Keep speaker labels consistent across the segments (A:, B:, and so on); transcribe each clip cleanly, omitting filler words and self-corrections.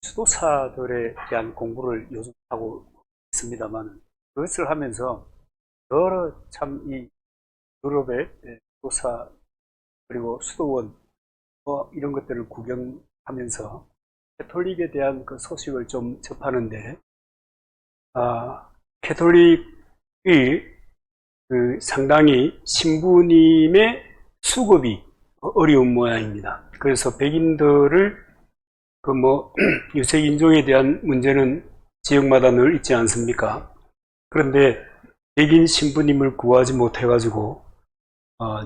A: 수도사들에 대한 공부를 요즘 하고 있습니다만, 그것을 하면서 여러 참 이 유럽의 수도사 그리고 수도원 이런 것들을 구경하면서 캐톨릭에 대한 그 소식을 좀 접하는데, 캐톨릭이 상당히 신부님의 수급이 어려운 모양입니다. 그래서 백인들을 유색인종에 대한 문제는 지역마다 늘 있지 않습니까? 그런데 백인 신부님을 구하지 못해가지고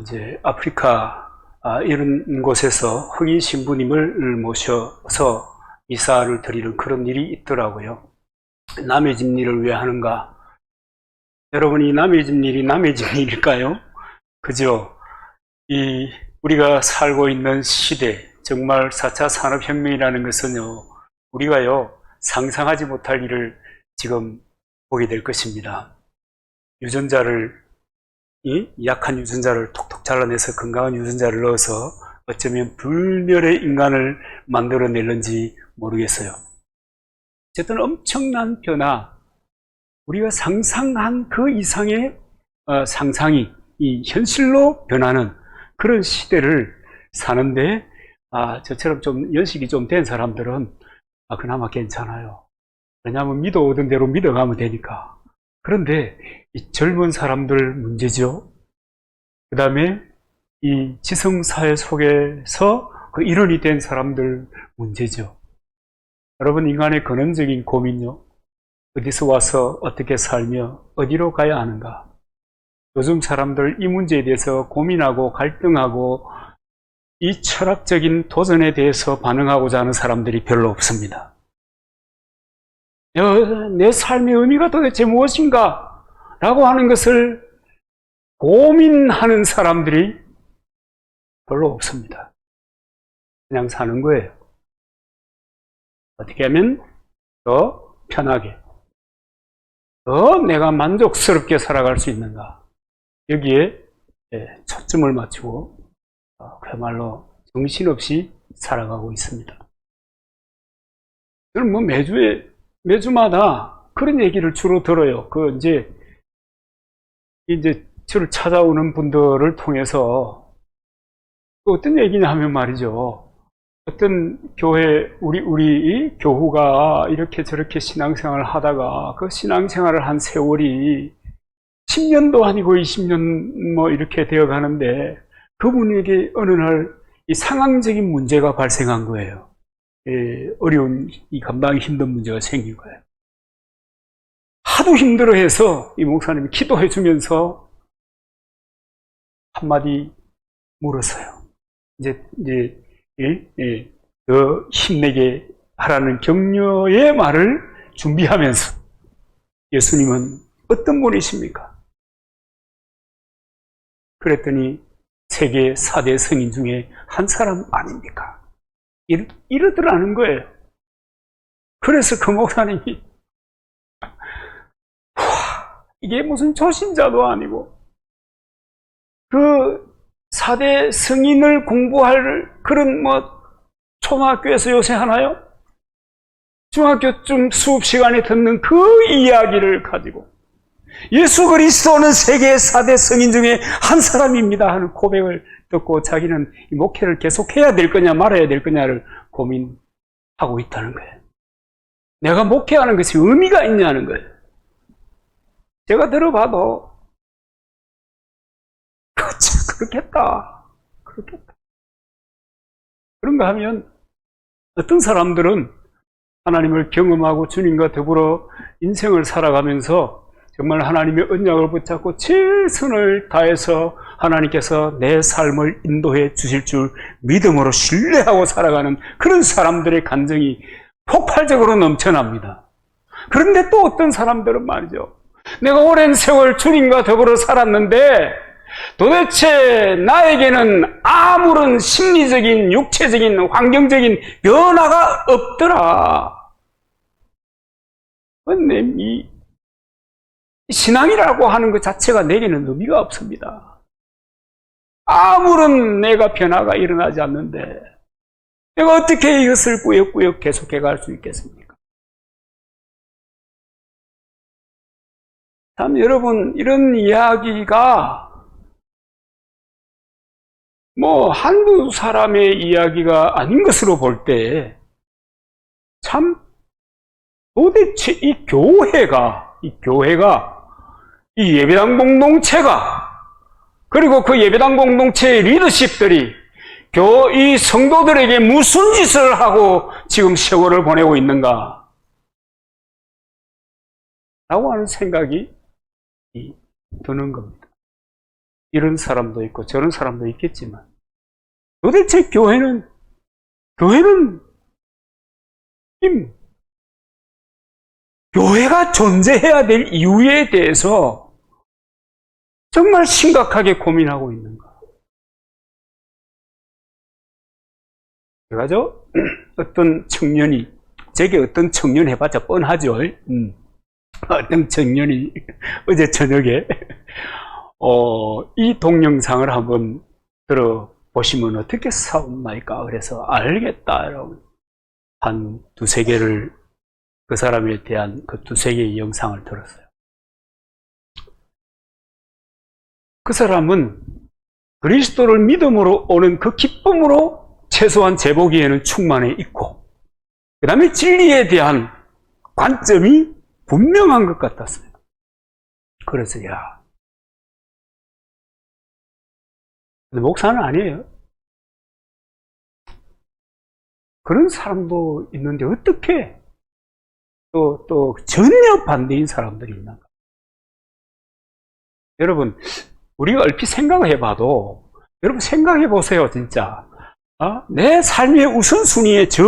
A: 이제 아프리카 이런 곳에서 흑인 신부님을 모셔서 미사를 드리는 그런 일이 있더라고요. 남의 집 일을 왜 하는가? 여러분이 남의 집 일이 남의 집 일일까요? 그죠? 우리가 살고 있는 시대, 정말 4차 산업혁명이라는 것은요, 우리가요, 상상하지 못할 일을 지금 보게 될 것입니다. 약한 유전자를 톡톡 잘라내서 건강한 유전자를 넣어서 어쩌면 불멸의 인간을 만들어낼는지 모르겠어요. 어쨌든 엄청난 변화, 우리가 상상한 그 이상의 상상이 현실로 변하는 그런 시대를 사는데, 저처럼 좀 연식이 좀 된 사람들은 그나마 괜찮아요. 왜냐하면 믿어오던 대로 믿어가면 되니까. 그런데 이 젊은 사람들 문제죠. 그 다음에 이 지성사회 속에서 그 일원이 된 사람들 문제죠. 여러분, 인간의 근원적인 고민요, 어디서 와서 어떻게 살며 어디로 가야 하는가. 요즘 사람들 이 문제에 대해서 고민하고 갈등하고 이 철학적인 도전에 대해서 반응하고자 하는 사람들이 별로 없습니다. 내 삶의 의미가 도대체 무엇인가? 라고 하는 것을 고민하는 사람들이 별로 없습니다. 그냥 사는 거예요. 어떻게 하면 더 편하게, 더 내가 만족스럽게 살아갈 수 있는가? 여기에 초점을 맞추고 그야말로 정신없이 살아가고 있습니다. 저는 매주마다 그런 얘기를 주로 들어요. 이제 저를 찾아오는 분들을 통해서 어떤 얘기냐 하면 말이죠. 어떤 교회, 우리 교후가 이렇게 저렇게 신앙생활을 하다가 그 신앙생활을 한 세월이 10년도 아니고 20년 이렇게 되어 가는데 그분에게 어느 날 이 상황적인 문제가 발생한 거예요. 어려운, 감당하기 힘든 문제가 생긴 거예요. 하도 힘들어해서 이 목사님이 기도해 주면서 한마디 물었어요. 더 힘내게 하라는 격려의 말을 준비하면서, 예수님은 어떤 분이십니까? 그랬더니 세계 4대 성인 중에 한 사람 아닙니까? 이러더라는 거예요. 그래서 그 목사님이 이게 무슨 초신자도 아니고 그 4대 성인을 공부할 그런 초등학교에서 요새 하나요? 중학교쯤 수업 시간에 듣는 그 이야기를 가지고 예수 그리스도는 세계 4대 성인 중에 한 사람입니다 하는 고백을 듣고 자기는 이 목회를 계속해야 될 거냐 말아야 될 거냐를 고민하고 있다는 거예요. 내가 목회하는 것이 의미가 있냐는 거예요. 제가 들어봐도 그렇겠다. 그런가 하면 어떤 사람들은 하나님을 경험하고 주님과 더불어 인생을 살아가면서 정말 하나님의 언약을 붙잡고 최선을 다해서 하나님께서 내 삶을 인도해 주실 줄 믿음으로 신뢰하고 살아가는 그런 사람들의 감정이 폭발적으로 넘쳐납니다. 그런데 또 어떤 사람들은 말이죠. 내가 오랜 세월 주님과 더불어 살았는데 도대체 나에게는 아무런 심리적인, 육체적인, 환경적인 변화가 없더라. 이 신앙이라고 하는 것 자체가 내게는 의미가 없습니다. 아무런 내가 변화가 일어나지 않는데 내가 어떻게 이것을 꾸역꾸역 계속해 갈 수 있겠습니까? 참, 여러분, 이런 이야기가 한두 사람의 이야기가 아닌 것으로 볼 때, 참, 도대체 이 교회가, 이 예배당 공동체가, 그리고 그 예배당 공동체의 리더십들이 이 성도들에게 무슨 짓을 하고 지금 세월을 보내고 있는가? 라고 하는 생각이 드는 겁니다. 이런 사람도 있고 저런 사람도 있겠지만 도대체 교회는 교회가 존재해야 될 이유에 대해서 정말 심각하게 고민하고 있는가? 그래가지고 어떤 청년이, 제게 어떤 청년 해봤자 뻔하죠. 어떤 청년이 어제 저녁에 이 동영상을 한번 들어보시면 어떻게 싸움나이까 그래서 알겠다 라고 한 두세 개를, 그 사람에 대한 그 두세 개의 영상을 들었어요. 그 사람은 그리스도를 믿음으로 오는 그 기쁨으로 최소한 제 보기에는 충만해 있고, 그 다음에 진리에 대한 관점이 분명한 것 같았어요. 그래서 근데 목사는 아니에요. 그런 사람도 있는데 어떻게 또 전혀 반대인 사람들이 있나? 여러분, 우리가 얼핏 생각을 해봐도, 여러분 생각해 보세요, 진짜. 내 삶의 우선순위에 저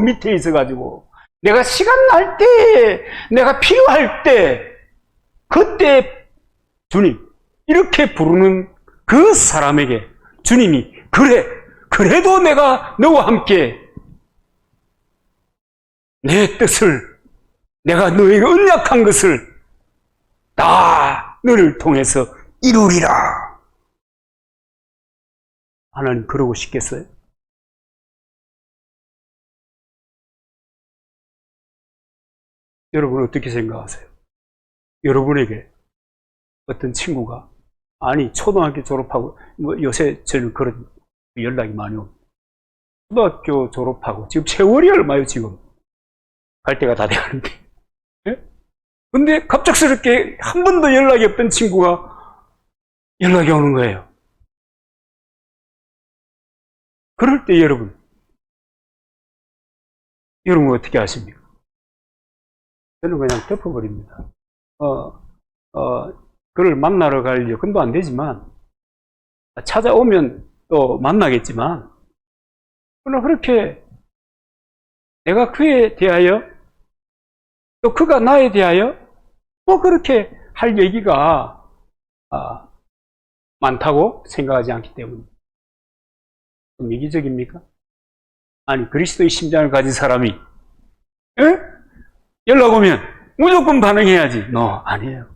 A: 밑에 있어가지고, 내가 시간 날 때, 내가 필요할 때, 그때 주님, 이렇게 부르는 그 사람에게 주님이, 그래도 내가 너와 함께 내 뜻을, 내가 너에게 언약한 것을 다 너를 통해서 이루리라. 하나님 그러고 싶겠어요? 여러분 어떻게 생각하세요? 여러분에게 어떤 친구가, 아니 초등학교 졸업하고, 요새 저는 그런 연락이 많이 옵니다. 초등학교 졸업하고 지금 세월이 얼마요 지금? 갈 때가 다 돼가는데. 예? 근데 갑작스럽게 한 번도 연락이 없던 친구가 연락이 오는 거예요. 그럴 때 여러분 어떻게 하십니까? 저는 그냥 덮어버립니다. 그를 만나러 갈 여건도 안 되지만, 찾아오면 또 만나겠지만, 그러나 그렇게 내가 그에 대하여, 또 그가 나에 대하여, 그렇게 할 얘기가 많다고 생각하지 않기 때문에. 좀 이기적입니까? 아니, 그리스도의 심장을 가진 사람이, 연락 오면 무조건 반응해야지. 아니에요.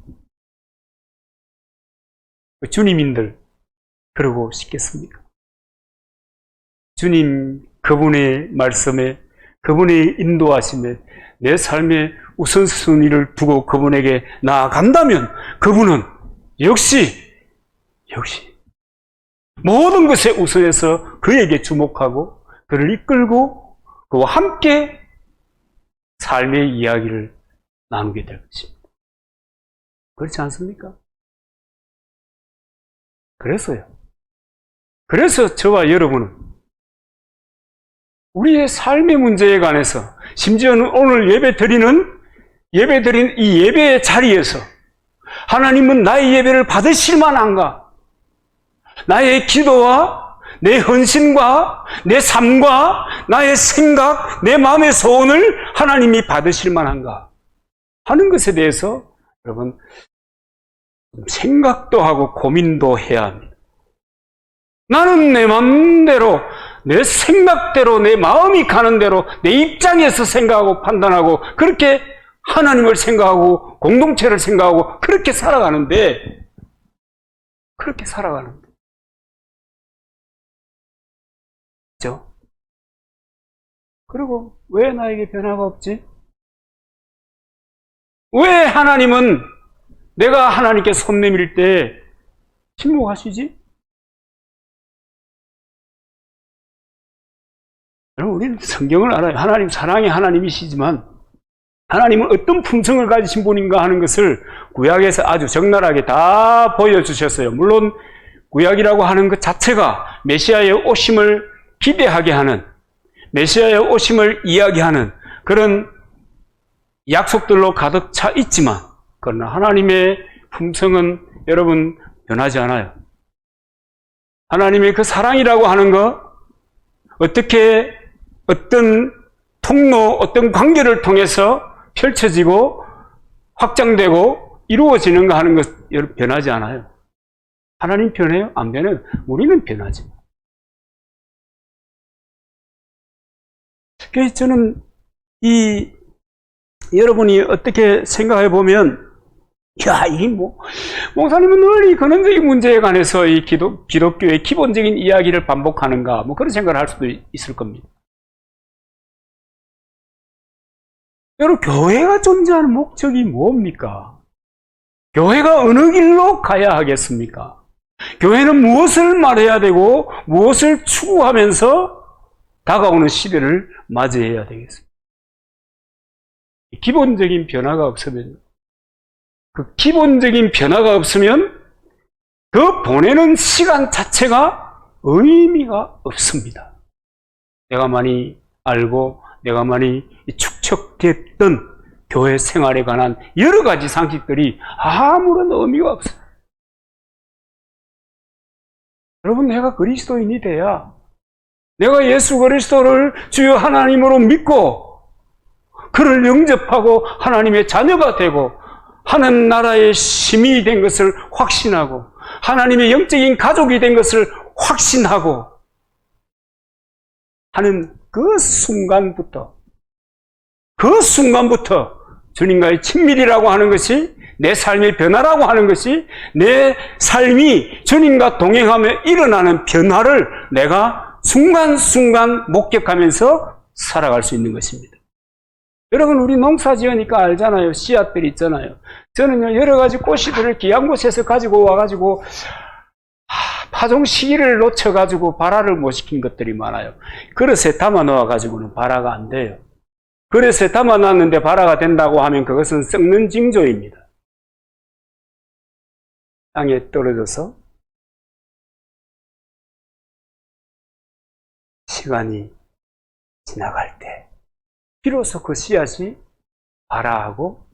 A: 주님인들, 그러고 싶겠습니까? 주님, 그분의 말씀에, 그분의 인도하심에 내 삶의 우선순위를 두고 그분에게 나아간다면 그분은 역시 모든 것에 우선해서 그에게 주목하고 그를 이끌고 그와 함께 삶의 이야기를 나누게 될 것입니다. 그렇지 않습니까? 그래서 저와 여러분은 우리의 삶의 문제에 관해서, 심지어는 오늘 예배드린 이 예배의 자리에서 하나님은 나의 예배를 받으실 만한가? 나의 기도와 내 헌신과 내 삶과 나의 생각, 내 마음의 소원을 하나님이 받으실 만한가? 하는 것에 대해서 여러분 생각도 하고 고민도 해야 합니다. 나는 내 마음대로, 내 생각대로, 내 마음이 가는 대로 내 입장에서 생각하고 판단하고 그렇게 하나님을 생각하고 공동체를 생각하고 그렇게 살아가는데 그렇죠? 그리고 왜 나에게 변화가 없지? 왜 하나님은 내가 하나님께 손 내밀 때 침묵하시지? 여러분, 우리는 성경을 알아요. 하나님 사랑의 하나님이시지만 하나님은 어떤 품성을 가지신 분인가 하는 것을 구약에서 아주 적나라하게 다 보여주셨어요. 물론 구약이라고 하는 것 자체가 메시아의 오심을 기대하게 하는, 메시아의 오심을 이야기하는 그런 약속들로 가득 차 있지만, 그러나 하나님의 품성은 여러분 변하지 않아요. 하나님의 그 사랑이라고 하는 것, 어떻게 어떤 통로, 어떤 관계를 통해서 펼쳐지고 확장되고 이루어지는가 하는 것 변하지 않아요. 하나님 변해요? 안 변해요? 우리는 변하지. 그래서 저는 여러분이 어떻게 생각해 보면, 야, 목사님은 늘 이 근원적인 문제에 관해서 이 기독교의 기본적인 이야기를 반복하는가, 그런 생각을 할 수도 있을 겁니다. 여러분, 교회가 존재하는 목적이 뭡니까? 교회가 어느 길로 가야 하겠습니까? 교회는 무엇을 말해야 되고 무엇을 추구하면서 다가오는 시대를 맞이해야 되겠습니까? 기본적인 변화가 없으면, 그 기본적인 변화가 없으면 그 보내는 시간 자체가 의미가 없습니다. 내가 많이 알고 내가 많이 축적됐던 교회 생활에 관한 여러 가지 상식들이 아무런 의미가 없어요. 여러분, 내가 그리스도인이 돼야, 내가 예수 그리스도를 주여 하나님으로 믿고 그를 영접하고 하나님의 자녀가 되고 하는 나라의 시민이 된 것을 확신하고 하나님의 영적인 가족이 된 것을 확신하고 하는 그 순간부터 주님과의 친밀이라고 하는 것이, 내 삶의 변화라고 하는 것이, 내 삶이 주님과 동행하며 일어나는 변화를 내가 순간순간 목격하면서 살아갈 수 있는 것입니다. 여러분, 우리 농사 지으니까 알잖아요. 씨앗들이 있잖아요. 저는요, 여러 가지 꽃이들을 귀한 곳에서 가지고 와가지고 파종 시기를 놓쳐가지고 발화를 못 시킨 것들이 많아요. 그릇에 담아 놓아가지고는 발화가 안 돼요. 그릇에 담아 놨는데 발화가 된다고 하면 그것은 썩는 징조입니다. 땅에 떨어져서 시간이 지나갈 때 비로소 그 씨앗이 발화하고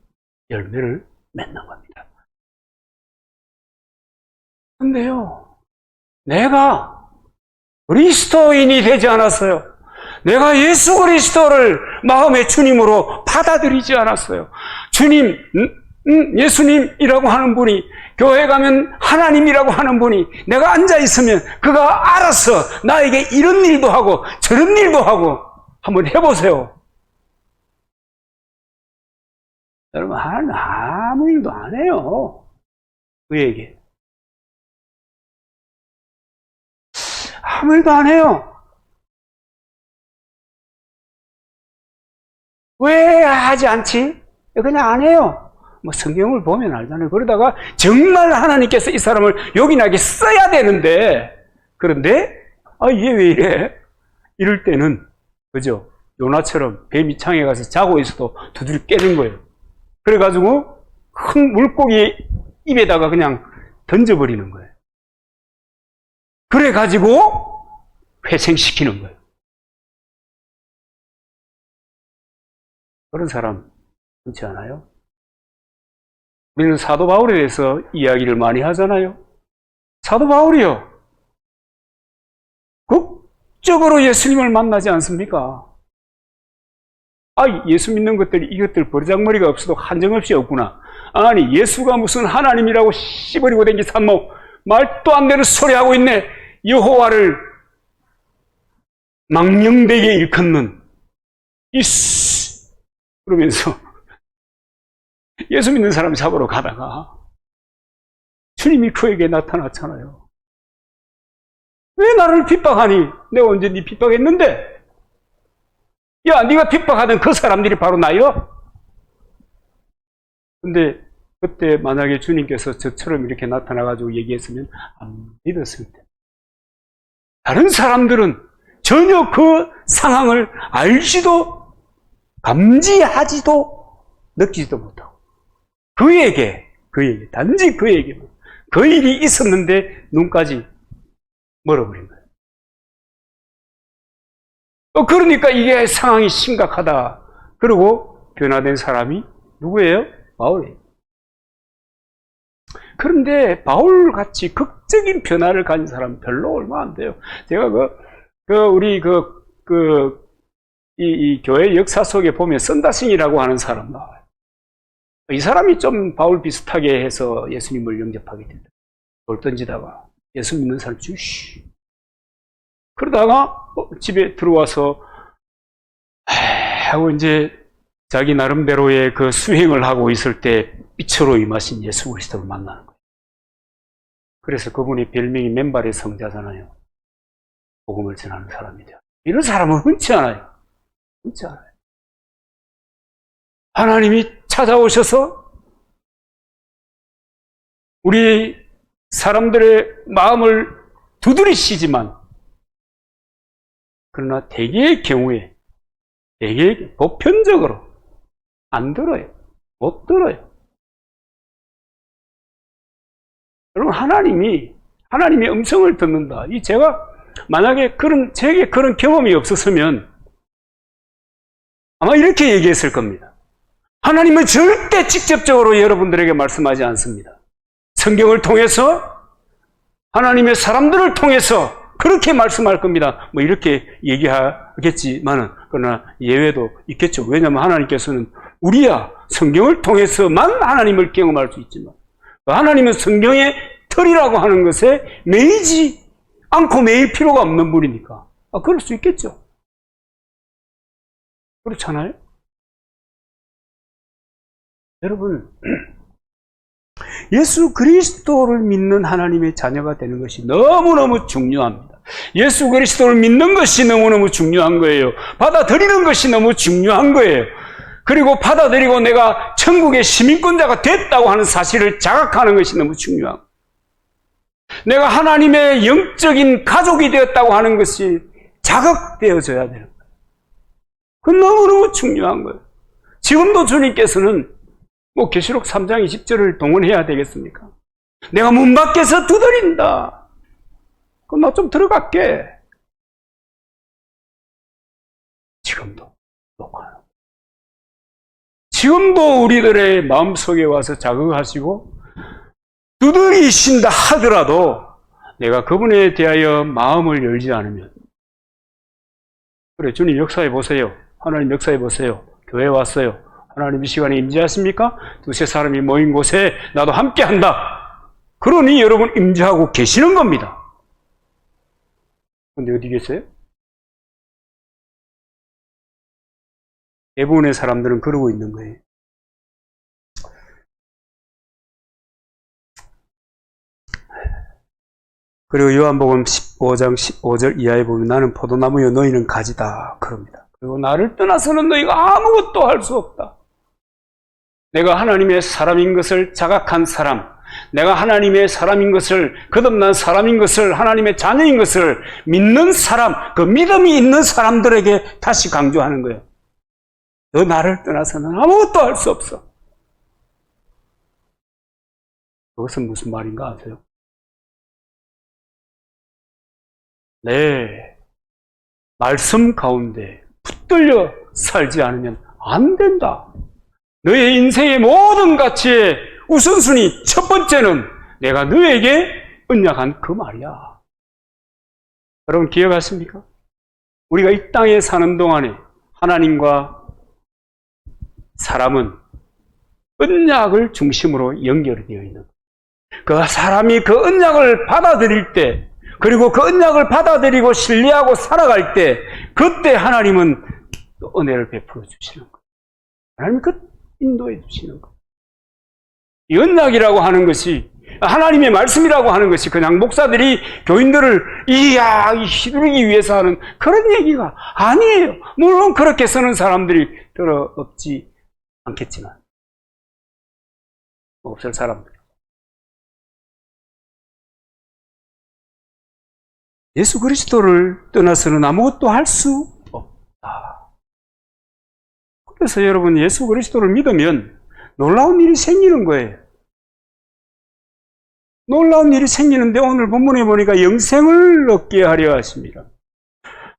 A: 열매를 맺는 겁니다. 근데요, 내가 그리스도인이 되지 않았어요. 내가 예수 그리스도를 마음의 주님으로 받아들이지 않았어요. 주님, 예수님이라고 하는 분이, 교회 가면 하나님이라고 하는 분이 내가 앉아있으면 그가 알아서 나에게 이런 일도 하고 저런 일도 하고, 한번 해보세요. 여러분, 하나님 아무 일도 안 해요. 그에게. 아무 일도 안 해요. 왜 하지 않지? 그냥 안 해요. 성경을 보면 알잖아요. 그러다가 정말 하나님께서 이 사람을 요긴하게 써야 되는데, 그런데 얘 왜 이래? 이럴 때는, 그죠? 요나처럼 뱀이 창에 가서 자고 있어도 두드려 깨는 거예요. 그래가지고 큰 물고기 입에다가 그냥 던져버리는 거예요. 그래가지고 회생시키는 거예요. 그런 사람 많지 않아요? 우리는 사도 바울에 대해서 이야기를 많이 하잖아요. 사도 바울이요, 극적으로 예수님을 만나지 않습니까? 예수 믿는 것들이, 이것들 버르장머리가 없어도 한정없이 없구나. 아니, 예수가 무슨 하나님이라고 씨버리고 댕기 산모, 말도 안 되는 소리 하고 있네. 여호와를 망령되게 일컫는 그러면서 예수 믿는 사람 잡으러 가다가 주님이 그에게 나타났잖아요. 왜 나를 핍박하니? 내가 언제 네 핍박했는데? 야, 네가 핍박하던 그 사람들이 바로 나요? 근데 그때 만약에 주님께서 저처럼 이렇게 나타나가지고 얘기했으면 안 믿었을 때, 다른 사람들은 전혀 그 상황을 알지도 감지하지도 느끼지도 못하고 그에게 단지 그에게 그 일이 있었는데 눈까지 멀어버린 거예요. 그러니까 이게 상황이 심각하다. 그리고 변화된 사람이 누구예요? 바울이에요. 그런데 바울같이 극적인 변화를 가진 사람 별로 얼마 안 돼요. 제가 우리 이 교회 역사 속에 보면 선다싱이라고 하는 사람 나와요. 이 사람이 좀 바울 비슷하게 해서 예수님을 영접하게 된다. 돌 던지다가 예수 믿는 사람 주시. 그러다가 집에 들어와서 하고 이제 자기 나름대로의 그 수행을 하고 있을 때 빛으로 임하신 예수 그리스도를 만나는 거예요. 그래서 그분이 별명이 맨발의 성자잖아요. 복음을 전하는 사람이죠. 이런 사람은 흔치 않아요. 흔치 않아요. 하나님이 찾아오셔서 우리 사람들의 마음을 두드리시지만, 그러나 대개의 경우에, 대개 보편적으로 안 들어요. 못 들어요. 여러분, 하나님의 음성을 듣는다. 제가 만약에 제게 그런 경험이 없었으면 아마 이렇게 얘기했을 겁니다. 하나님은 절대 직접적으로 여러분들에게 말씀하지 않습니다. 성경을 통해서, 하나님의 사람들을 통해서 그렇게 말씀할 겁니다. 뭐 이렇게 얘기하겠지만은, 그러나 예외도 있겠죠. 왜냐하면 하나님께서는 우리야 성경을 통해서만 하나님을 경험할 수 있지만, 하나님은 성경의 틀이라고 하는 것에 매이지 않고 매일 필요가 없는 분이니까. 그럴 수 있겠죠. 그렇잖아요? 여러분, 예수 그리스도를 믿는 하나님의 자녀가 되는 것이 너무너무 중요합니다. 예수 그리스도를 믿는 것이 너무너무 중요한 거예요. 받아들이는 것이 너무 중요한 거예요. 그리고 받아들이고 내가 천국의 시민권자가 됐다고 하는 사실을 자각하는 것이 너무 중요한 거예요. 내가 하나님의 영적인 가족이 되었다고 하는 것이 자각되어져야 되는 거예요. 그건 너무너무 중요한 거예요. 지금도 주님께서는 계시록 3장 20절을 동원해야 되겠습니까? 내가 문 밖에서 두드린다. 그럼 나 좀 들어갈게. 지금도 녹화요. 지금도 우리들의 마음속에 와서 자극하시고 두드리신다 하더라도 내가 그분에 대하여 마음을 열지 않으면, 그래, 주님 역사해 보세요. 하나님 역사해 보세요. 교회 왔어요. 하나님 이 시간에 임재하십니까? 두세 사람이 모인 곳에 나도 함께 한다. 그러니 여러분 임재하고 계시는 겁니다. 근데 어디 계세요? 대부분의 사람들은 그러고 있는 거예요. 그리고 요한복음 15장 15절 이하에 보면 나는 포도나무여 너희는 가지다 그럽니다. 그리고 나를 떠나서는 너희가 아무것도 할 수 없다. 내가 하나님의 사람인 것을 자각한 사람, 내가 하나님의 사람인 것을, 거듭난 사람인 것을, 하나님의 자녀인 것을 믿는 사람, 그 믿음이 있는 사람들에게 다시 강조하는 거예요. 너 나를 떠나서는 아무것도 할 수 없어. 그것은 무슨 말인가 아세요? 네, 말씀 가운데 붙들려 살지 않으면 안 된다. 너의 인생의 모든 가치의 우선순위 첫 번째는 내가 너에게 언약한 그 말이야. 여러분 기억하십니까? 우리가 이 땅에 사는 동안에 하나님과 사람은 언약을 중심으로 연결이 되어 있는 거예요. 그 사람이 그 언약을 받아들일 때, 그리고 그 언약을 받아들이고 신뢰하고 살아갈 때, 그때 하나님은 은혜를 베풀어 주시는 거예요. 하나님이 인도해 주시는 거예요. 이 언약이라고 하는 것이 하나님의 말씀이라고 하는 것이 그냥 목사들이 교인들을 휘두르기 위해서 하는 그런 얘기가 아니에요. 물론 그렇게 쓰는 사람들이 들어 없지 않겠지만 없을 사람들. 예수 그리스도를 떠나서는 아무것도 할 수 없다. 그래서 여러분, 예수 그리스도를 믿으면 놀라운 일이 생기는 거예요. 놀라운 일이 생기는데 오늘 본문에 보니까 영생을 얻게 하려 하십니다.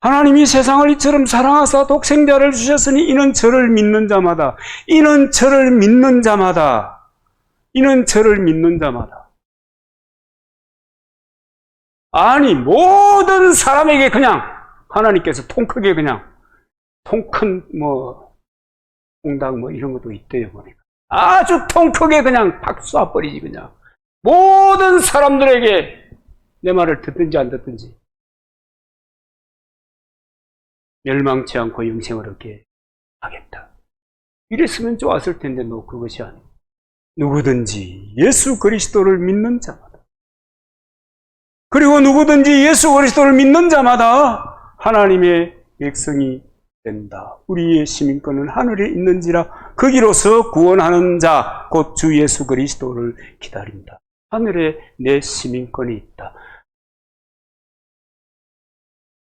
A: 하나님이 세상을 이처럼 사랑하사 독생자를 주셨으니 이는 저를 믿는 자마다, 이는 저를 믿는 자마다, 이는 저를 믿는 자마다. 아니, 모든 사람에게 그냥 하나님께서 통 크게 그냥 통 큰 홍당 이런 것도 있대요. 보니까 아주 통 크게 그냥 박수 쏴버리지. 그냥 모든 사람들에게 내 말을 듣든지 안 듣든지 멸망치 않고 영생을 얻게 하겠다. 이랬으면 좋았을 텐데 그것이 아니고 누구든지 예수 그리스도를 믿는 자마다, 그리고 누구든지 예수 그리스도를 믿는 자마다 하나님의 백성이 된다. 우리의 시민권은 하늘에 있는지라 거기로서 구원하는 자 곧 주 예수 그리스도를 기다린다. 하늘에 내 시민권이 있다.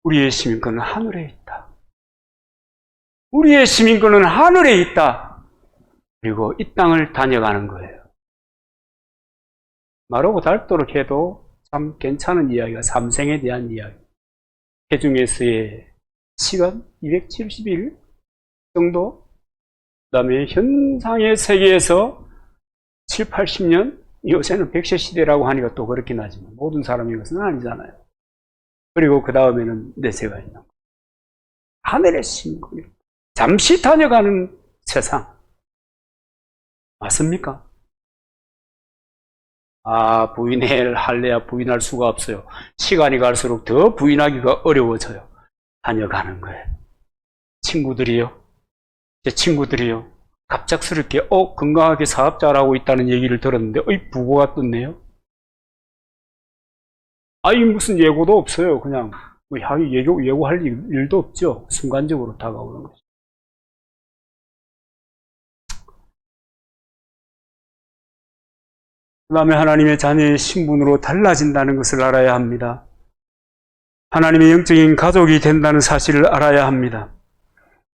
A: 우리의 시민권은 하늘에 있다. 우리의 시민권은 하늘에 있다. 그리고 이 땅을 다녀가는 거예요. 마르고 닳도록 해도 참 괜찮은 이야기가 삼생에 대한 이야기. 해중에서의 시간 270일 정도, 그 다음에 현상의 세계에서 7, 80년, 요새는 100세 시대라고 하니까 또 그렇긴 하지만 모든 사람이 것은 아니잖아요. 그리고 그 다음에는 내세가 있는 거예요. 하늘의 신분이 잠시 다녀가는 세상. 맞습니까? 부인을 할래야 부인할 수가 없어요. 시간이 갈수록 더 부인하기가 어려워져요. 다녀가는 거예요. 제 친구들이요. 갑작스럽게 건강하게 사업 잘하고 있다는 얘기를 들었는데 부고가 떴네요. 무슨 예고도 없어요. 그냥 예고할 일도 없죠. 순간적으로 다가오는 거죠. 그 다음에 하나님의 자녀의 신분으로 달라진다는 것을 알아야 합니다. 하나님의 영적인 가족이 된다는 사실을 알아야 합니다.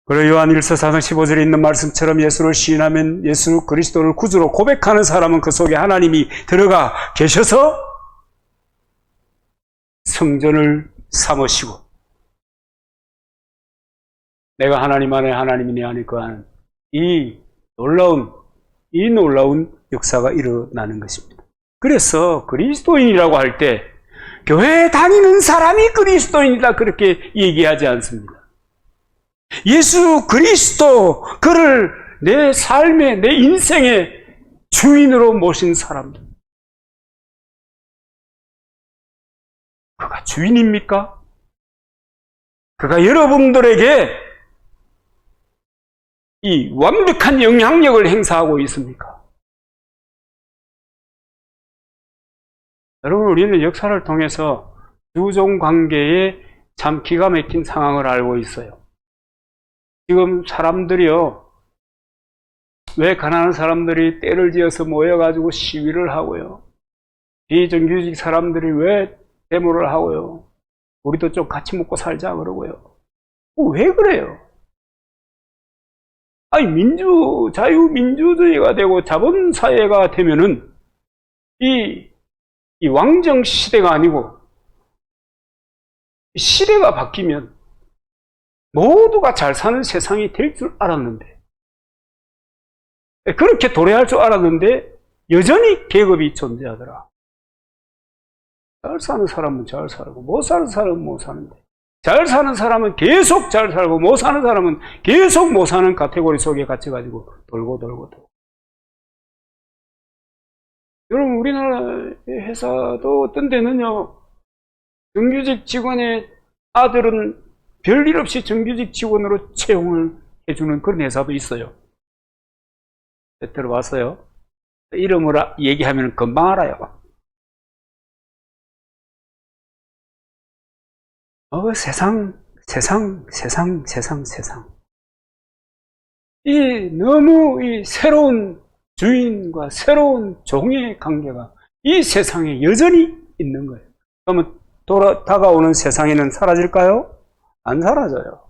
A: 그리고 요한일서 4장 15절에 있는 말씀처럼 예수를 시인하면 예수 그리스도를 구주로 고백하는 사람은 그 속에 하나님이 들어가 계셔서 성전을 삼으시고, 내가 하나님 안에 하나님이 내 안에 거하는 이 놀라운 역사가 일어나는 것입니다. 그래서 그리스도인이라고 할 때 교회에 다니는 사람이 그리스도인이다 그렇게 얘기하지 않습니다. 예수 그리스도, 그를 내 삶의, 내 인생의 주인으로 모신 사람들. 그가 주인입니까? 그가 여러분들에게 이 완벽한 영향력을 행사하고 있습니까? 여러분, 우리는 역사를 통해서 주종 관계에 참 기가 막힌 상황을 알고 있어요. 지금 사람들이요, 왜 가난한 사람들이 때를 지어서 모여가지고 시위를 하고요, 비정규직 사람들이 왜 데모를 하고요, 우리도 좀 같이 먹고 살자 그러고요. 왜 그래요? 자유민주주의가 되고 자본사회가 되면은 이 왕정 시대가 아니고 시대가 바뀌면 모두가 잘 사는 세상이 될 줄 알았는데, 그렇게 도래할 줄 알았는데 여전히 계급이 존재하더라. 잘 사는 사람은 잘 살고 못 사는 사람은 못 사는데, 잘 사는 사람은 계속 잘 살고 못 사는 사람은 계속 못 사는 카테고리 속에 갇혀가지고 돌고. 여러분, 우리나라 회사도 어떤 데는요, 정규직 직원의 아들은 별일 없이 정규직 직원으로 채용을 해주는 그런 회사도 있어요. 들어봤어요? 이름을 얘기하면 금방 알아요. 세상. 너무 이 새로운 주인과 새로운 종의 관계가 이 세상에 여전히 있는 거예요. 그러면 다가오는 세상에는 사라질까요? 안 사라져요.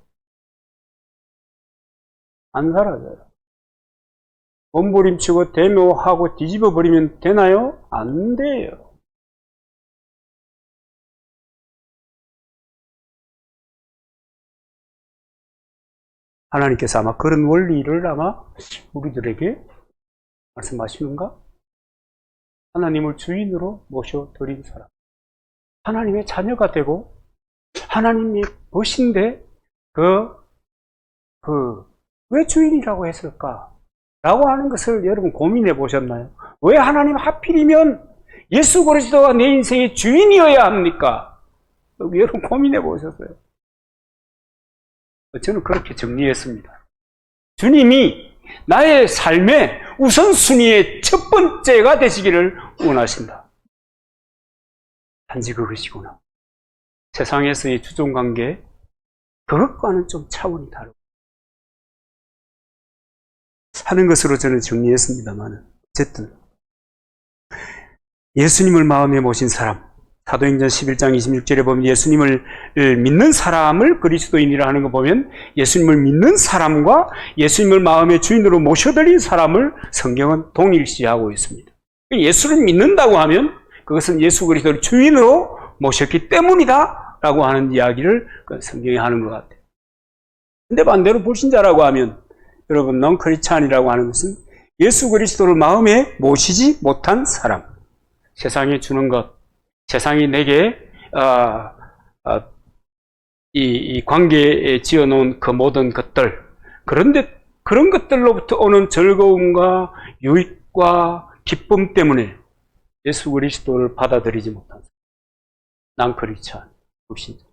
A: 안 사라져요. 몸부림치고 대묘하고 뒤집어 버리면 되나요? 안 돼요. 하나님께서 아마 그런 원리를 아마 우리들에게 말씀하시는가? 하나님을 주인으로 모셔드린 사람, 하나님의 자녀가 되고 하나님의 벗인데 왜 주인이라고 했을까? 라고 하는 것을 여러분 고민해 보셨나요? 왜 하나님 하필이면 예수 그리스도가 내 인생의 주인이어야 합니까? 여러분 고민해 보셨어요? 저는 그렇게 정리했습니다. 주님이 나의 삶의 우선순위의 첫 번째가 되시기를 원하신다. 단지 그것이구나. 세상에서의 주종관계, 그것과는 좀 차원이 다르고 하는 것으로 저는 정리했습니다만, 어쨌든 예수님을 마음에 모신 사람, 사도행전 11장 26절에 보면 예수님을 믿는 사람을 그리스도인이라 하는 거 보면 예수님을 믿는 사람과 예수님을 마음의 주인으로 모셔드린 사람을 성경은 동일시하고 있습니다. 예수를 믿는다고 하면 그것은 예수 그리스도를 주인으로 모셨기 때문이다 라고 하는 이야기를 성경이 하는 것 같아요. 근데 반대로 불신자라고 하면 여러분 넌크리스찬이라고 하는 것은 예수 그리스도를 마음에 모시지 못한 사람, 세상에 주는 것, 세상이 내게 이 관계에 지어놓은 그 모든 것들, 그런데 그런 것들로부터 오는 즐거움과 유익과 기쁨 때문에 예수 그리스도를 받아들이지 못한 사람, 넌크리스찬, 불신자,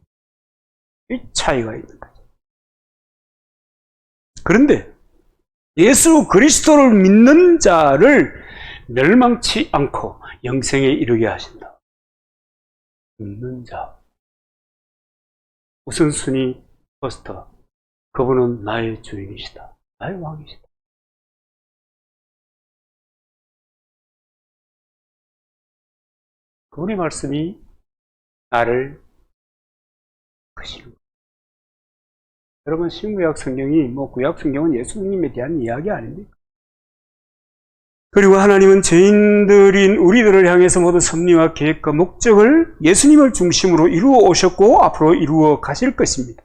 A: 이 차이가 있는 거죠. 그런데 예수 그리스도를 믿는 자를 멸망치 않고 영생에 이르게 하신다. 믿는 자, 우선순위 퍼스터, 그분은 나의 주인이시다. 나의 왕이시다. 그분의 말씀이 나를 크시는 거예요. 여러분, 신구약 성경이 구약 성경은 예수님에 대한 이야기 아닙니까? 그리고 하나님은 죄인들인 우리들을 향해서 모든 섭리와 계획과 목적을 예수님을 중심으로 이루어 오셨고 앞으로 이루어 가실 것입니다.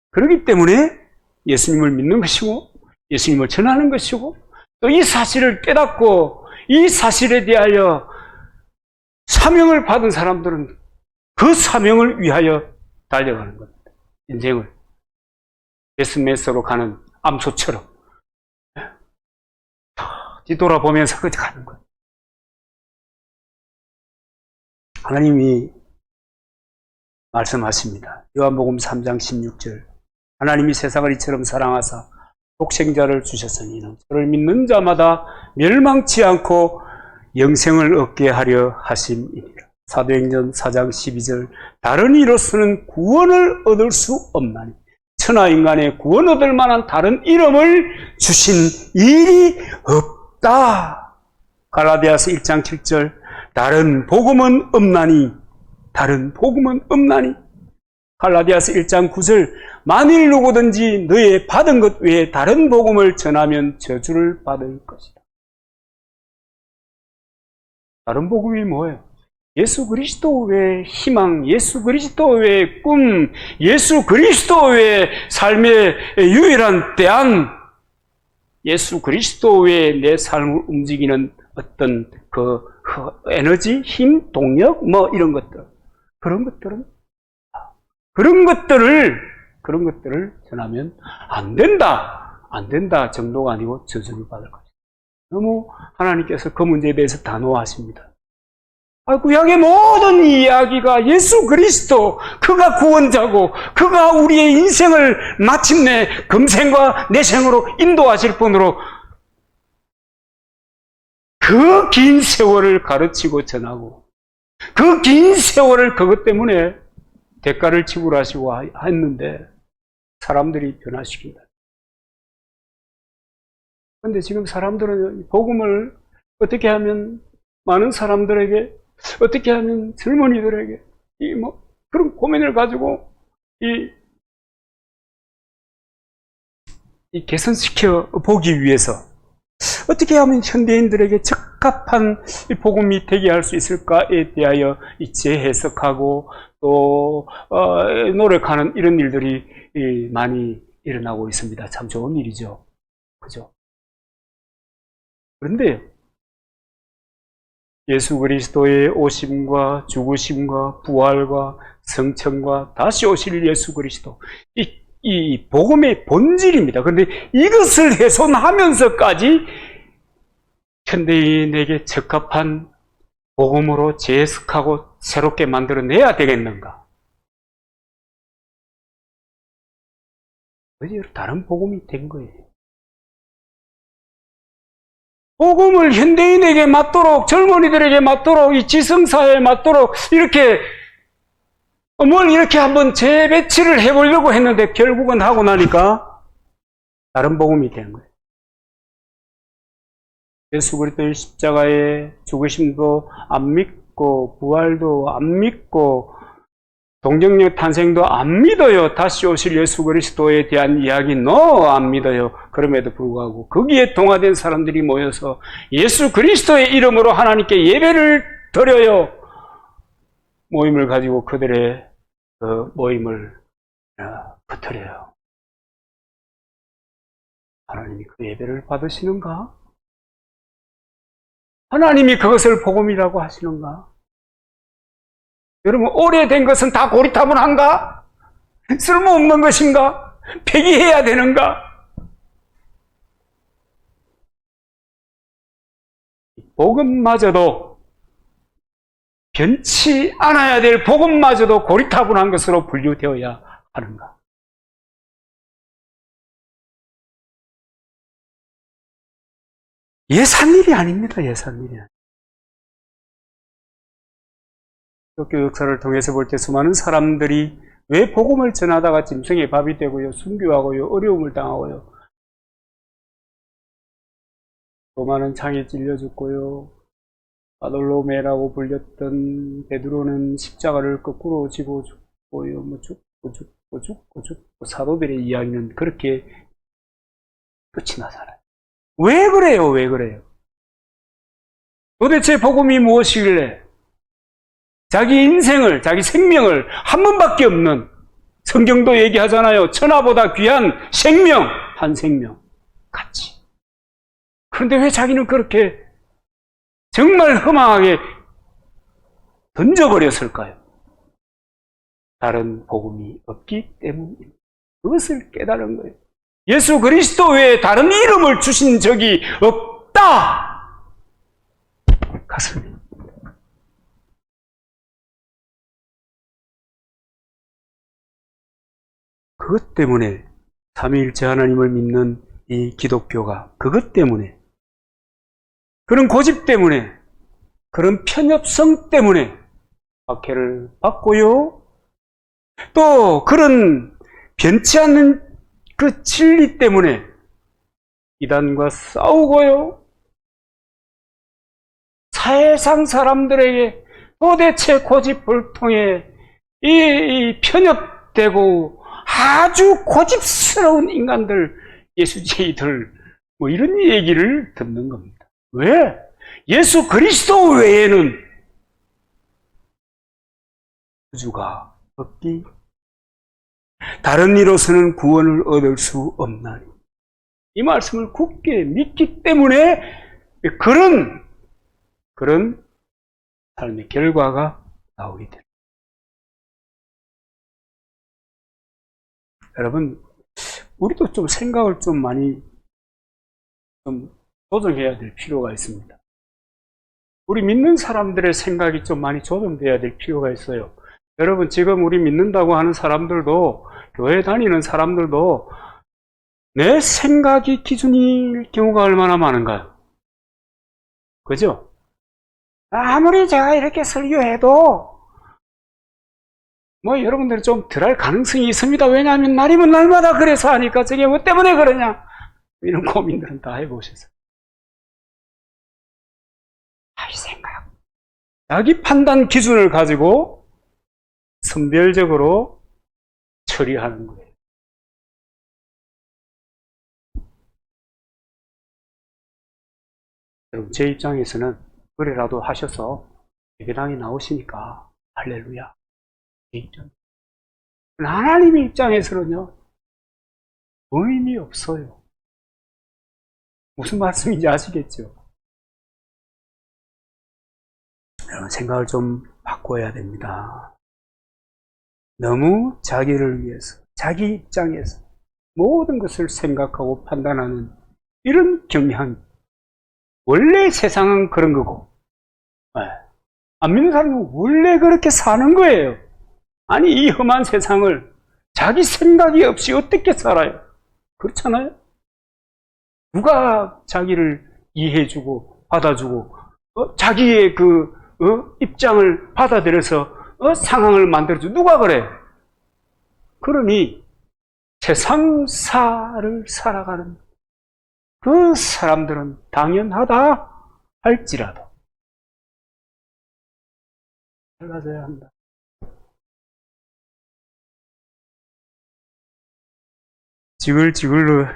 A: 그렇기 때문에 예수님을 믿는 것이고 예수님을 전하는 것이고 또 이 사실을 깨닫고 이 사실에 대하여 사명을 받은 사람들은 그 사명을 위하여 달려가는 겁니다. 인생을 데스매서로 가는 암소처럼 뒤돌아보면서 그저 가는 거예요. 하나님이 말씀하십니다. 요한복음 3장 16절. 하나님이 세상을 이처럼 사랑하사 독생자를 주셨으니 저를 믿는 자마다 멸망치 않고 영생을 얻게 하려 하심이니라. 사도행전 4장 12절. 다른 이로서는 구원을 얻을 수 없나니 천하 인간의 구원 얻을 만한 다른 이름을 주신 일이 없다. 갈라디아서 1장 7절. 다른 복음은 없나니 갈라디아서 1장 9절. 만일 누구든지 너의 받은 것 외에 다른 복음을 전하면 저주를 받을 것이다. 다른 복음이 뭐예요? 예수 그리스도 외의 희망, 예수 그리스도 외의 꿈, 예수 그리스도 외의 삶의 유일한 대안, 예수 그리스도 외에 내 삶을 움직이는 어떤 그 에너지, 힘, 동력, 이런 것들. 그런 것들을 전하면 안 된다 정도가 아니고 저주를 받을 것이다. 너무 하나님께서 그 문제에 대해서 단호하십니다. 구약의 모든 이야기가 예수 그리스도, 그가 구원자고 그가 우리의 인생을 마침내 금생과 내생으로 인도하실 분으로 그 긴 세월을 가르치고 전하고 그 긴 세월을 그것 때문에 대가를 지불하시고 했는데 사람들이 변화시킨다. 그런데 지금 사람들은 복음을 어떻게 하면 많은 사람들에게, 어떻게 하면 젊은이들에게 그런 고민을 가지고 개선시켜 보기 위해서 어떻게 하면 현대인들에게 적합한 복음이 되게 할 수 있을까에 대하여 재해석하고 또 노력하는 이런 일들이 많이 일어나고 있습니다. 참 좋은 일이죠. 그죠? 그런데 예수 그리스도의 오심과 죽으심과 부활과 성천과 다시 오실 예수 그리스도, 이 복음의 본질입니다. 그런데 이것을 훼손하면서까지 현대인에게 적합한 복음으로 재해석하고 새롭게 만들어내야 되겠는가? 다른 복음이 된 거예요. 복음을 현대인에게 맞도록, 젊은이들에게 맞도록, 이 지성사회에 맞도록 이렇게 한번 재배치를 해보려고 했는데 결국은 하고 나니까 다른 복음이 된 거예요. 예수 그리스도의 십자가의 죽으심도 안 믿고 부활도 안 믿고 동정녀 탄생도 안 믿어요. 다시 오실 예수 그리스도에 대한 이야기는 안 믿어요. 그럼에도 불구하고 거기에 동화된 사람들이 모여서 예수 그리스도의 이름으로 하나님께 예배를 드려요. 모임을 가지고 그들의 그 모임을 퍼뜨려요. 하나님이 그 예배를 받으시는가? 하나님이 그것을 복음이라고 하시는가? 여러분, 오래된 것은 다 고리타분한가? 쓸모없는 것인가? 폐기해야 되는가? 복음마저도, 변치 않아야 될 복음마저도 고리타분한 것으로 분류되어야 하는가? 예산일이 아닙니다. 예산일이 아닙니다. 기독교 역사를 통해서 볼 때 수많은 사람들이 왜 복음을 전하다가 짐승의 밥이 되고요, 순교하고요, 어려움을 당하고요, 로마는 창에 찔려 죽고요, 바돌로메라고 불렸던 베드로는 십자가를 거꾸로 지고 죽고요, 죽고 사도들의 이야기는 그렇게 끝이 나잖아요. 왜 그래요? 왜 그래요? 도대체 복음이 무엇이길래 자기 인생을, 자기 생명을 한 번밖에 없는, 성경도 얘기하잖아요. 천하보다 귀한 생명, 한 생명 같이. 그런데 왜 자기는 그렇게 정말 허망하게 던져버렸을까요? 다른 복음이 없기 때문입니다. 그것을 깨달은 거예요. 예수 그리스도 외에 다른 이름을 주신 적이 없다. 가슴이. 그것 때문에 삼위일체 하나님을 믿는 이 기독교가, 그것 때문에, 그런 고집 때문에, 그런 편협성 때문에 박해를 받고요, 또 그런 변치 않는 그 진리 때문에 이단과 싸우고요, 사회상 사람들에게 도대체 고집불통에 이 편협되고 아주 고집스러운 인간들, 예수주의들, 이런 얘기를 듣는 겁니다. 왜? 예수 그리스도 외에는 구주가 없기, 다른 이로서는 구원을 얻을 수 없나니. 이 말씀을 굳게 믿기 때문에 그런 삶의 결과가 나오게 됩니다. 여러분, 우리도 좀 생각을 좀 많이 조정해야 될 필요가 있습니다. 우리 믿는 사람들의 생각이 좀 많이 조정돼야 될 필요가 있어요. 여러분, 지금 우리 믿는다고 하는 사람들도, 교회 다니는 사람들도 내 생각이 기준일 경우가 얼마나 많은가요? 그죠? 아무리 제가 이렇게 설교해도 뭐 여러분들은 좀 덜할 가능성이 있습니다. 왜냐하면 날이면 날마다 그래서 하니까 저게 뭐 때문에 그러냐, 이런 고민들은 다 해보셨어요. 자기 생각, 자기 판단 기준을 가지고 선별적으로 처리하는 거예요. 여러분, 제 입장에서는 그래라도 하셔서 예배당에 나오시니까 할렐루야. 제 입장. 하나님의 입장에서는요, 의미 없어요. 무슨 말씀인지 아시겠죠? 여러분, 생각을 좀 바꿔야 됩니다. 너무 자기를 위해서, 자기 입장에서 모든 것을 생각하고 판단하는 이런 경향, 원래 세상은 그런 거고, 안 믿는 사람은 원래 그렇게 사는 거예요. 아니, 이 험한 세상을 자기 생각이 없이 어떻게 살아요? 그렇잖아요? 누가 자기를 이해해주고 받아주고 자기의 입장을 받아들여서 상황을 만들어주고 누가 그래? 그러니 세상사를 살아가는 그 사람들은 당연하다 할지라도 달라져야 한다.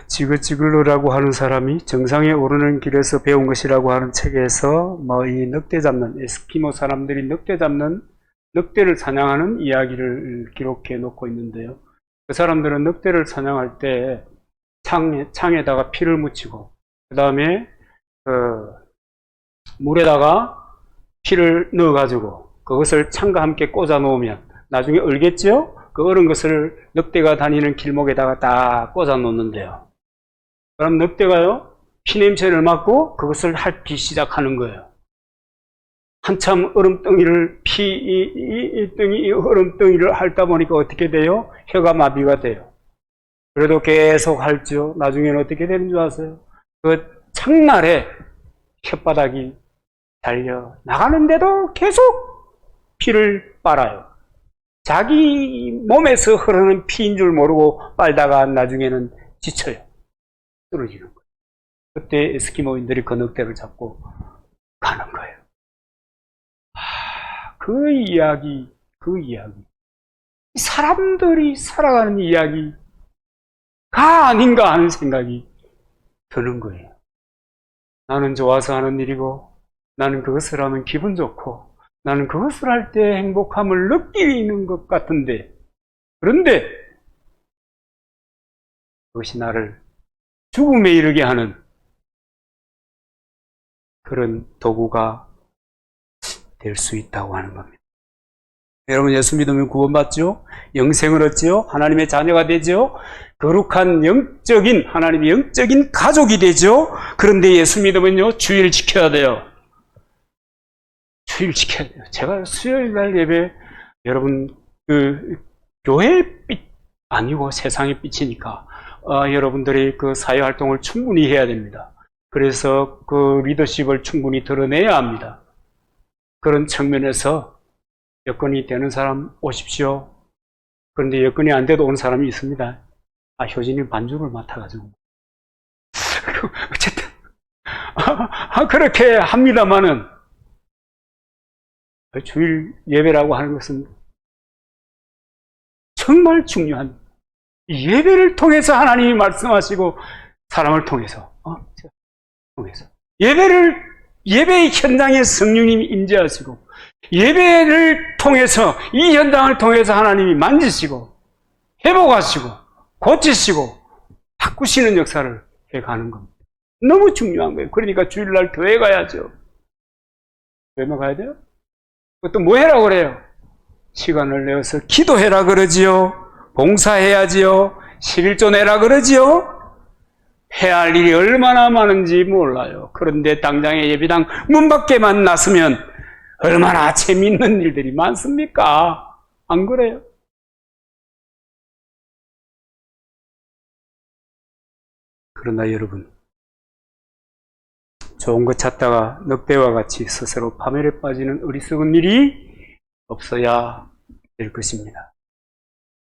A: 지글지글러라고 하는 사람이 정상에 오르는 길에서 배운 것이라고 하는 책에서 이 늑대 잡는, 에스키모 사람들이 늑대를 사냥하는 이야기를 기록해 놓고 있는데요. 그 사람들은 늑대를 사냥할 때 창에다가 피를 묻히고, 그 다음에 물에다가 피를 넣어가지고 그것을 창과 함께 꽂아 놓으면 나중에 얼겠죠? 그 얼은 것을 늑대가 다니는 길목에다가 딱 꽂아 놓는데요. 그럼 늑대가요, 피냄새를 맡고 그것을 핥기 시작하는 거예요. 한참 얼음덩이를 얼음덩이를 핥다 보니까 어떻게 돼요? 혀가 마비가 돼요. 그래도 계속 핥죠. 나중에는 어떻게 되는 줄 아세요? 그 창날에 혓바닥이 달려 나가는데도 계속 피를 빨아요. 자기 몸에서 흐르는 피인 줄 모르고 빨다가 나중에는 지쳐요. 쓰러지는 거예요. 그때 에스키모인들이 그 늑대를 잡고 가는 거예요. 그 이야기. 사람들이 살아가는 이야기가 아닌가 하는 생각이 드는 거예요. 나는 좋아서 하는 일이고, 나는 그것을 하면 기분 좋고, 나는 그것을 할 때 행복함을 느끼는 것 같은데, 그런데 그것이 나를 죽음에 이르게 하는 그런 도구가 될 수 있다고 하는 겁니다. 여러분, 예수 믿으면 구원받죠? 영생을 얻죠? 하나님의 자녀가 되죠? 거룩한 하나님의 영적인 가족이 되죠? 그런데 예수 믿으면요, 주일 지켜야 돼요. 주일 지켜야 돼요. 제가 수요일날 예배, 여러분, 교회의 빛 아니고 세상의 빛이니까, 여러분들이 그 사회활동을 충분히 해야 됩니다. 그래서 그 리더십을 충분히 드러내야 합니다. 그런 측면에서 여건이 되는 사람 오십시오. 그런데 여건이 안 돼도 오는 사람이 있습니다. 효진이 반주를 맡아가지고. 어쨌든, 그렇게 합니다마는, 주일 예배라고 하는 것은 정말 중요한, 예배를 통해서 하나님이 말씀하시고, 사람을 통해서, 예배의 현장에 성령님이 임재하시고, 예배를 통해서, 이 현장을 통해서 하나님이 만지시고, 회복하시고, 고치시고, 바꾸시는 역사를 해가는 겁니다. 너무 중요한 거예요. 그러니까 주일날 교회 가야죠. 교회 가야 돼요? 그것도 뭐 해라 그래요? 시간을 내어서 기도해라 그러지요. 봉사해야지요. 11조 내라 그러지요. 해야 할 일이 얼마나 많은지 몰라요. 그런데 당장에 예배당 문 밖에만 나서면 얼마나 재미있는 일들이 많습니까? 안 그래요? 그러나 여러분, 좋은 것 찾다가 늑대와 같이 스스로 파멸에 빠지는 어리석은 일이 없어야 될 것입니다.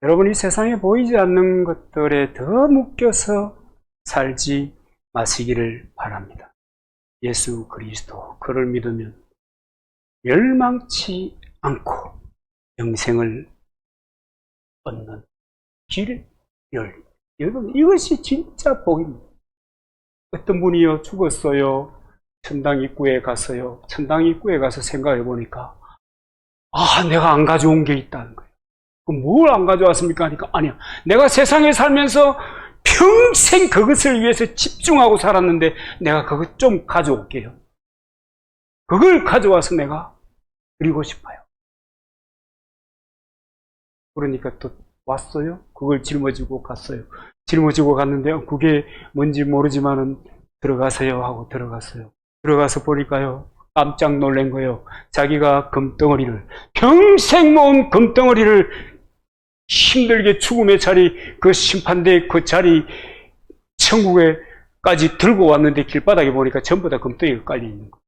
A: 여러분이 세상에 보이지 않는 것들에 더 묶여서 살지 마시기를 바랍니다. 예수 그리스도, 그를 믿으면 멸망치 않고 영생을 얻는 길을 열립니다. 여러분, 이것이 진짜 복입니다. 어떤 분이요, 죽었어요. 천당 입구에 갔어요. 천당 입구에 가서 생각해 보니까, 내가 안 가져온 게 있다는 거예요. 그럼 뭘 안 가져왔습니까? 하니까, 아니야. 내가 세상에 살면서 평생 그것을 위해서 집중하고 살았는데, 내가 그것 좀 가져올게요. 그걸 가져와서 내가 드리고 싶어요. 그러니까 또 왔어요. 그걸 짊어지고 갔어요. 짊어지고 갔는데 그게 뭔지 모르지만은 들어가세요 하고 들어갔어요. 들어가서 보니까요, 깜짝 놀란 거예요. 자기가 금덩어리를, 평생 모은 금덩어리를 힘들게 죽음의 자리, 그 심판대 그 자리, 천국에까지 들고 왔는데 길바닥에 보니까 전부 다 금덩이가 깔려 있는 거예요.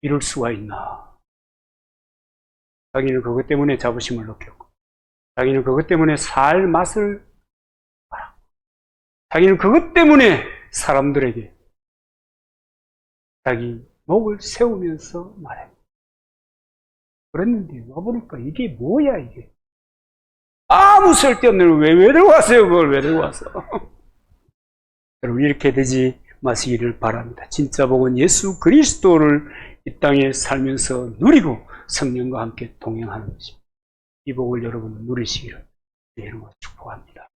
A: 이럴 수가 있나. 자기는 그것 때문에 자부심을 느꼈고, 자기는 그것 때문에 살 맛을 알았고, 자기는 그것 때문에 사람들에게 자기 목을 세우면서 말해. 그랬는데 와보니까 이게 뭐야 이게. 아무 쓸데없는 왜 들어왔어요. 그걸 왜 들어왔어. 여러분, 이렇게 되지 마시기를 바랍니다. 진짜 복은 예수 그리스도를 이 땅에 살면서 누리고 성령과 함께 동행하는 것입니다. 이 복을 여러분은 누리시기를 내 이름으로 축복합니다.